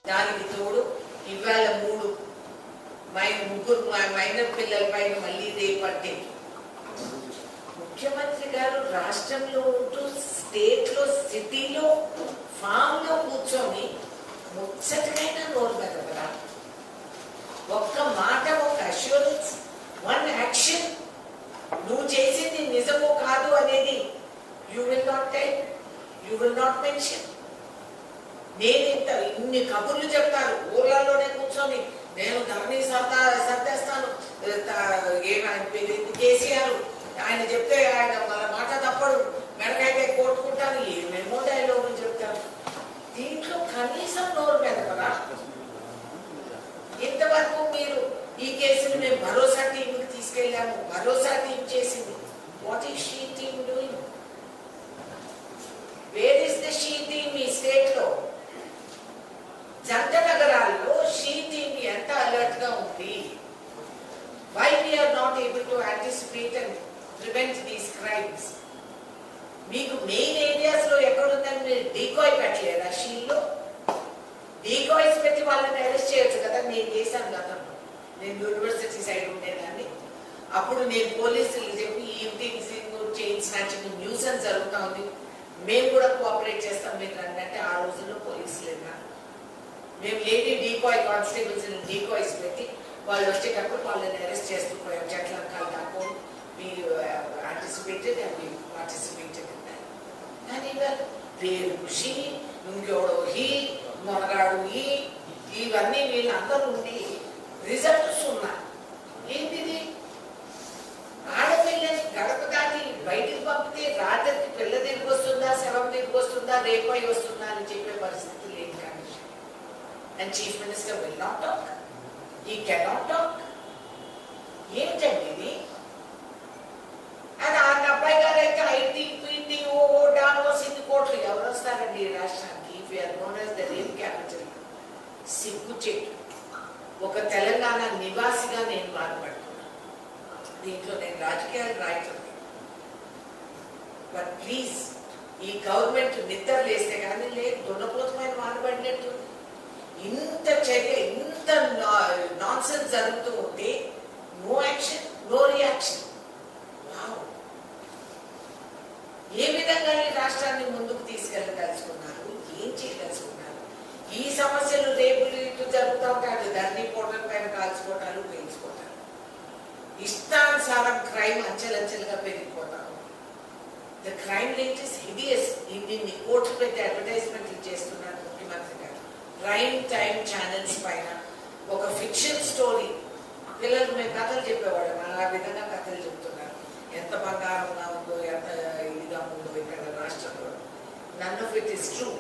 దానికి తోడు ఇవాళ ముగ్గురు మైనర్ పిల్లల పైన మళ్ళీ రేపట్టే. ముఖ్యమంత్రి గారు రాష్ట్రంలో ఉంటూ స్టేట్లో సిటీలో ఫామ్ లో కూర్చొని ముచ్చటకైనా నోరు పెదవరా? ఒక్క మాట, ఒక అష్యూరెన్స్, వన్ యాక్షన్, నువ్వు చేసింది నిజమో కాదు అనేది you will not tell, you will not mention. నేనింత ఇన్ని కబుర్లు చెప్తాను ఊర్లలోనే కూర్చొని, నేను ధరణి సర్దేస్తాను, కేసీఆర్ ఆయన చెప్తే ఆయన మన మాట తప్పడు, మెడకైతే కొట్టుకుంటాను, ఏమేమో డైలాగులు చెప్తాను. దీంట్లో కనీసం నోరు పెదవరా? ఇంతవరకు మీరు ఈ కేసును మేము భరోసా టీంకి తీసుకెళ్ళాము, భరోసా టీం చేసింది. What is she team doing? Where is the she team ఈ స్టేట్ లో? జంట నగరాల్లో షీ టీమ్ ఎంత అలర్ట్ గా ఉంది? Why we are not able to anticipate and prevent these crimes? మీకు మెయిన్ ఏరియాస్ లో ఎక్కడుందని మీరు డీకాయ్ పెట్టలేదా? షీల్లో డీకాయ్స్ పెట్టి వాళ్ళని అరెస్ట్ చేయొచ్చు కదా. నేను చేశాను గతంలో, నేను యూనివర్సిటీ సైడ్ ఉండేదాన్ని. అప్పుడు నేను పోలీసులు చెప్పి ఈవినింగ్ చైన్ స్నాచింగ్ న్యూసెన్స్ జరుగుతూ ఉంది, మేము కూడా కోఆపరేట్ చేస్తాం మీకు రండి అంటే, ఆ రోజుల్లో పోలీసులు ఉన్నారు. మేము లేడీ డీకాయ్ కానిస్టేబుల్స్ డీకాయ్స్ పెట్టి వాళ్ళు వచ్చేటప్పుడు వాళ్ళని అరెస్ట్ చేస్తూ పోయాం. చెట్లంకాలు దాకా మీరు యాంటిసిపేటెడ్ అండ్ మీరు పార్టిసిపేటెడ్ అన్నారు. కానీ పేరు ఖుషి, ఇంకెవడో హీ, మొనగాడు హీ, ఇవన్నీ వీళ్ళందరూ ఉండి రిజల్ట్స్ ఉన్నాయి. ఏంటిది? ఆడపిల్లని గడప దాటి బయటికి పంపితే రాత్రికి పిల్ల తిరిగి వస్తుందా, శవం తిరిగి వస్తుందా, రేపై వస్తుందా అని చెప్పే పరిస్థితి లేదు. Condition and chief minister will not talk, he cannot talk. ఏంటండి ఇది? అది ఆ అబ్బాయి గారు అయితే ఐటీ పీటీ ఓ డాలోస్ ఇన్ని కోట్లు ఎవరు వస్తారండి ఈ రాష్ట్రానికి? If you are known as the rape capital. సిగ్గు చెట్టు. ఒక తెలంగాణ నివాసిగా నేను బాధపడుతున్నాను. దీంట్లో నేను రాజకీయాలు రాయటం. బట్ ప్లీజ్, ఈ గవర్నమెంట్ నిద్ర లేస్తే కానీ లేదు, దున్నపోతమైన మానబడినట్టు ఇంత చర్య, ఇంత నాన్సెన్స్ జరుగుతూ ఉంటే నో యాక్షన్, నో రియాక్షన్. ఏ విధంగా ఈ రాష్ట్రాన్ని ముందుకు తీసుకెళ్ళదలుచుకున్నారు? ఏం చేయదలుచుకున్నారు? ఈ సమస్యలు రేపులు ఇటు జరుగుతూ ఉంటాడు. ధరణి పోటల పైన కాల్చుకోవటాలు, వేయించుకోవటాలు, ఇష్టానుసారం క్రైమ్ అంచెలంచెలుగా పెరిగిపోతారు. The crime rate is hideous. ఇన్ని కోట్లు పెట్టి అడ్వర్టైజ్మెంట్లు చేస్తున్నారు ముఖ్యమంత్రి గారు. ప్రైమ్ టైమ్ ఛానల్స్ పైన ఒక ఫిక్షన్ స్టోరీ, పిల్లలకు మేము కథలు చెప్పేవాడు, ఆ విధంగా కథలు చెప్తున్నారు. ఎంత బంగారంగా ఉందో, ఎంత ఇదిగా ఉందో ఇక్కడ రాష్ట్రంలో. None of it is true,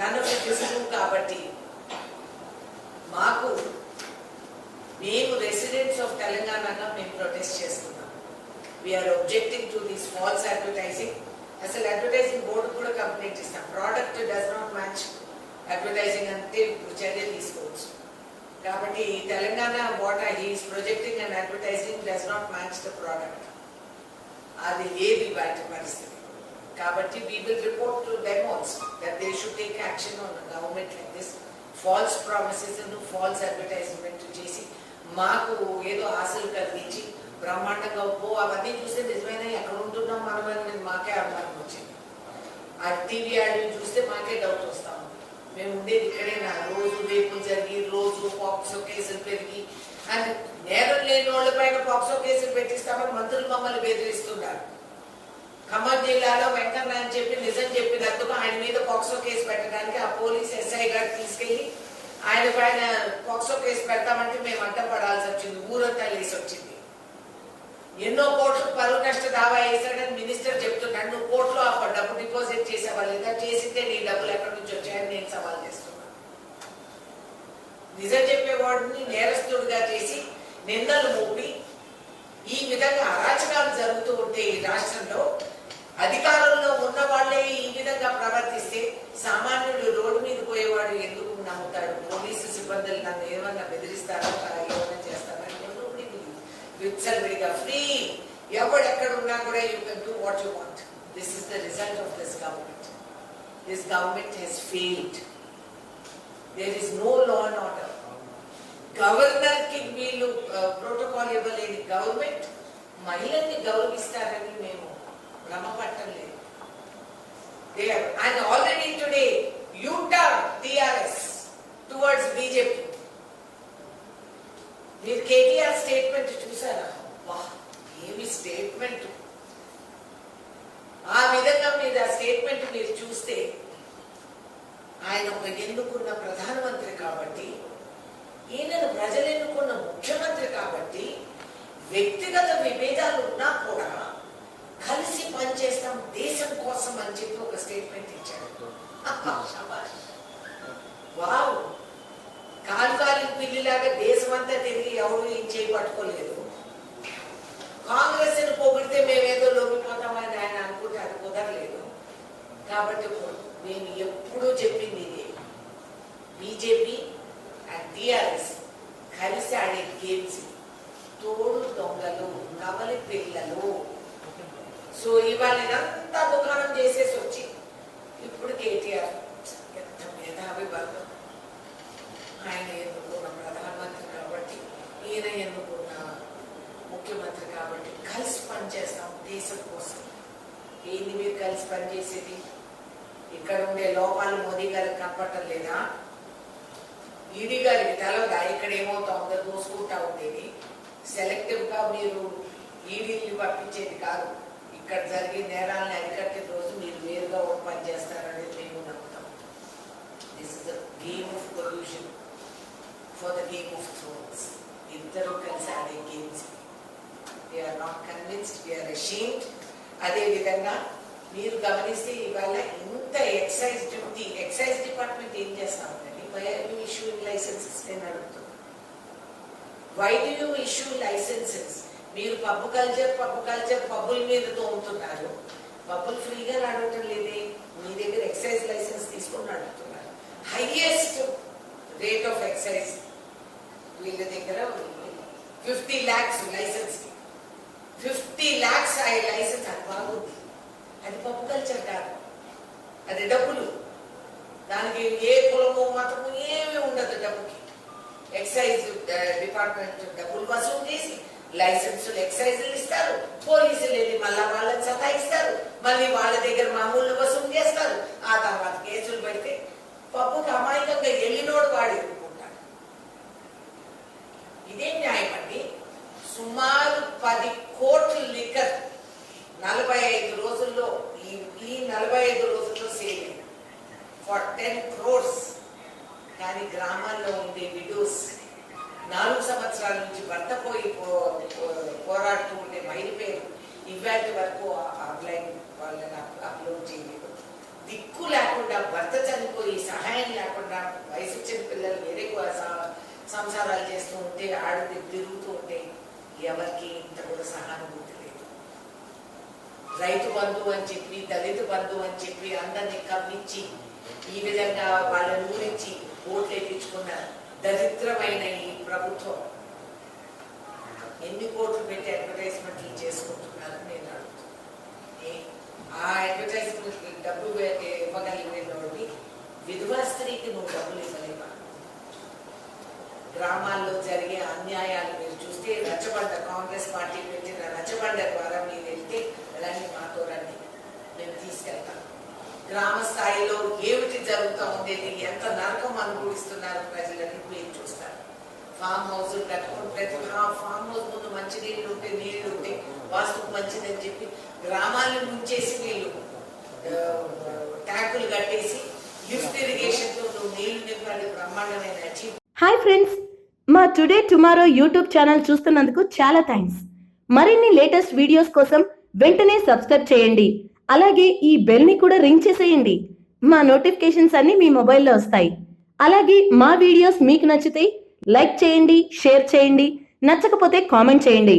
none of it is true. కాబట్టి మేము రెసిడెంట్స్ ఆఫ్ తెలంగాణగా మేము ప్రొటెస్ట్ చేస్తున్నాం. We are objecting to this false advertising. అసలు అడ్వర్టైజింగ్ బోర్డు కూడా కంప్లైంట్ ఇస్తాం. Product does not match advertising అంటే చర్య తీసుకోవచ్చు. కాబట్టి Telangana what he is projecting and advertising does not match the product. అది లేదు బయట పరిస్థితి. కాబట్టి we will report to them also that they should take action on a government like this. False promises and false advertisement చేసి మాకు ఏదో ఆశలు కలిగించి బ్రహ్మాండంగా అవన్నీ చూస్తే నిజమైన ఎక్కడ ఉంటున్నాం మనమని మాకే అనుమానం వచ్చింది. ఆ టీవీ యాడ్లు చూస్తే మాకే డౌట్ వస్తాం. మేము ఉండేది ఇక్కడైనా, రోజు రేపులు జరిగి, రోజు పాక్సో కేసులు పెరిగి, అండ్ నేరం లేని వాళ్ళ పైన పాక్సో కేసులు పెట్టిస్తామని మంత్రులు మమ్మల్ని బెదిరిస్తున్నారు. ఖమ్మం జిల్లాలో వెంకన్న అని చెప్పి నిజం చెప్పినందుకు ఆయన మీద పాక్సో కేసు పెట్టడానికి ఆ పోలీస్ ఎస్ఐ గారు తీసుకెళ్లి ఆయన పైన పాక్సో కేసు పెడతామంటే మేము అడ్డపడాల్సి వచ్చింది. ఊరంతా లేసి వచ్చింది. ఎన్నో కోట్లు పరువు నష్ట దావా వేశాడని మినిస్టర్ చెప్తున్నాడు. నువ్వు కోర్టులో ఆ డబ్బు డిపాజిట్ చేసేవా లేదా? చేసితే నీ డబ్బులు ఎక్కడి నుంచి వచ్చాయని నేను సవాల్ చేస్తున్నాను. నిజం చెప్పేవాడిని నేరస్తుడిగా చేసి నిందలు మోపి ఈ విధంగా అరాచకాలు జరుగుతూ ఉంటే ఈ రాష్ట్రంలో అధికారంలో ఉన్న వాళ్ళే ఈ విధంగా ప్రవర్తిస్తే సామాన్యుడు రోడ్డు మీద పోయేవాడు ఎందుకు నమ్ముతాడు? పోలీసు సిబ్బందులు నన్ను ఏమన్నా బెదిరిస్తారో, ఏమన్నా చేస్తారో విచ్చలవిడిగా ఫ్రీ, ఎవడెక్కడ ఉన్నా కూడా you can do what you want. This is the result of this government. This government has failed. There is no law and order. Governor కి వీళ్ళు ప్రోటోకాల్ ఇవ్వలేని గవర్నమెంట్ మహిళల్ని గౌరవిస్తారని మేము భ్రమపట్టం లేదు. And already today U-turn TRS towards BJP. మీరు KTR statement చూసారా? వా, ఏమి స్టేట్మెంట్! ఆ విధంగా మీరు ఆ స్టేట్మెంట్ మీరు చూస్తే ఆయన ఒక ఎన్నుకున్న ప్రధానమంత్రి కాబట్టి, ఈయనను ప్రజలు ఎన్నుకున్న ముఖ్యమంత్రి కాబట్టి, వ్యక్తిగత విభేదాలు ఉన్నా కూడా కలిసి పనిచేస్తాం దేశం కోసం అని చెప్పి ఒక స్టేట్మెంట్ ఇచ్చాడు. వావ్, కాలు పిల్లిలాగా దేశమంతా తిరిగి ఎవరు ఏం చేయి పట్టుకోలేదు. కాంగ్రెస్ ని పొగిడితే మేమేదో లొంగిపోతామని ఆయన అనుకుంటే అది కుదరలేదు. కాబట్టి నేను ఎప్పుడూ చెప్పింది ఇదే, బీజేపీ అండ్ టిఆర్ఎస్ కలిసి ఆడే గేమ్స్ తోడు దొంగలు, కవలి పిల్లలు. సో ఇవాళ ఇదంతా దుకాణం చేసేసి వచ్చి ఇప్పుడు కేటీఆర్ ఎంత మేధావి వర్గం, ఆయన ఎన్నుకున్న ప్రధానమంత్రి కాబట్టి, ఈయన ఎన్నుకున్న ముఖ్యమంత్రి కాబట్టి కలిసి పనిచేస్తాం దేశం కోసం. ఏంది మీరు కలిసి పనిచేసేది? ఇక్కడ ఉండే లోపాలు మోదీ గారికి కనపడటం లేదా? ఈడీ గారికి తెలవదా ఇక్కడ ఏమవుతా ఉందో? దోసుకుంటా ఉండేది. సెలెక్టివ్ గా మీరు ఈడీని పంపించేది కాదు. ఇక్కడ జరిగే నేరాలను అరికట్టే రోజు మీరు వేరుగా ఒక పని చేస్తారనేది మేము నమ్ముతాం. This is the game of pollution for the game of thrones. ఇద్దరు కలిసి ఆడే games. We are not convinced, we are ashamed. అదే విధంగా మీరు గమనిస్తే ఇవాళ ఇంత ఎక్సైజ్ డ్యూటీ, ఎక్సైజ్ డిపార్ట్మెంట్ ఏం చేస్తా ఉందండి? Why are you issuing licenses నేను అడుగుతున్నాను. Why do you issue licenses? మీరు పబ్బు కల్చర్ పబ్బుల మీద తోముతున్నారు. పబ్బులు ఫ్రీగా అడగటం లేదే, మీ దగ్గర ఎక్సైజ్ లైసెన్స్ తీసుకుని అడుగుతున్నారు. హైయెస్ట్ రేట్ ఆఫ్ ఎక్సైజ్ వీళ్ళ దగ్గర 50 lakhs లైసెన్స్. 50 lakhs ఆ లైసెన్స్. అది బాగుంది, అది పప్పు కల్చర్ కాదు, అది డబ్బులు. దానికి ఏ కులము మతము ఏమీ ఉండదు. డబ్బుకి ఎక్సైజ్ డిపార్ట్మెంట్ డబ్బులు వసూలు చేసి లైసెన్సులు ఎక్సైజులు ఇస్తారు. పోలీసులు వెళ్ళి మళ్ళా వాళ్ళని సతాయిస్తారు. మళ్ళీ వాళ్ళ దగ్గర మామూలు వసూలు చేస్తారు. ఆ తర్వాత కేసులు పెడితే పప్పుకి అమాయకంగా వెళ్ళినోడు వాడు ఎదుర్కొంటాడు. ఇదే న్యాయం అండి? సుమారు 10 కోట్ల లిక్కర్ 45 రోజుల్లో, ఈ 45 రోజుల్లో సేల్ అయింది ఫర్ 10 crores. కానీ గ్రామాల్లో ఉండే విడోస్, 4 సంవత్సరాల నుంచి భర్త పోయి పోరాడుతూ ఉండే మహిళ పేరు ఇవాటి వరకు ఆన్లైన్ వాళ్ళని అప్లోడ్ చేయలేదు. దిక్కు లేకుండా, భర్త చనిపోయి సహాయం లేకుండా వయసు వచ్చిన పిల్లలు వేరే సంసారాలు చేస్తూ ఉంటే, ఆడది తిరుగుతూ ఉంటే ఎవరికి ఇంత కూడా సహానుభూతి లేదు. రైతు బంధు అని చెప్పి, దళిత బంధు అని చెప్పి అందరినీ కమ్మించి ఈ విధంగా వాళ్ళని ఊరించి ఓట్లు వేయించుకున్న దరిద్రమైన ఈ ప్రభుత్వం ఎన్ని కోట్లు పెట్టి అడ్వర్టైజ్మెంట్లు చేసుకుంటున్నారని నేను అడుగుతున్నాను. ఆ అడ్వర్టైజ్మెంట్ డబ్బు ఇవ్వగలిగినోడిని విధవా స్త్రీకి నువ్వు డబ్బులు ఇవ్వలేవా? గ్రామాల్లో జరిగే అన్యాయాలు మీరు చూస్తే, రచ్చబండ కాంగ్రెస్ పార్టీ పెట్టిన రచ్చబండ ద్వారా మీరు వెళ్తే రండి, మాతో రండి, మేము తీసుకెళ్తాం. గ్రామ స్థాయిలో ఏమిటి జరుగుతూ ఉండేది, ఎంత నరకం అనుభవిస్తున్నారు ప్రజలని మీరు చూస్తారు. ఫామ్ హౌస్ కట్టుకుని ప్రతి ఫామ్ హౌస్ ముందు మంచి నీళ్ళు ఉంటే, నీళ్లు ఉంటే వాస్తుకు మంచిదని చెప్పి గ్రామాలను ముంచేసి వీళ్ళు ట్యాంకులు కట్టేసి లిఫ్ట్ ఇరిగేషన్ తో నీళ్లు నింపడానికి బ్రహ్మాండమైన అచీవ్. హాయ్ ఫ్రెండ్స్, మా టుడే టుమారో యూట్యూబ్ ఛానల్ చూస్తున్నందుకు చాలా థ్యాంక్స్. మరిన్ని లేటెస్ట్ వీడియోస్ కోసం వెంటనే సబ్స్క్రైబ్ చేయండి. అలాగే ఈ బెల్ ని కూడా రింగ్ చేసేయండి. మా నోటిఫికేషన్స్ అన్ని మీ మొబైల్లో వస్తాయి. అలాగే మా వీడియోస్ మీకు నచ్చితే లైక్ చేయండి, షేర్ చేయండి, నచ్చకపోతే కామెంట్ చేయండి.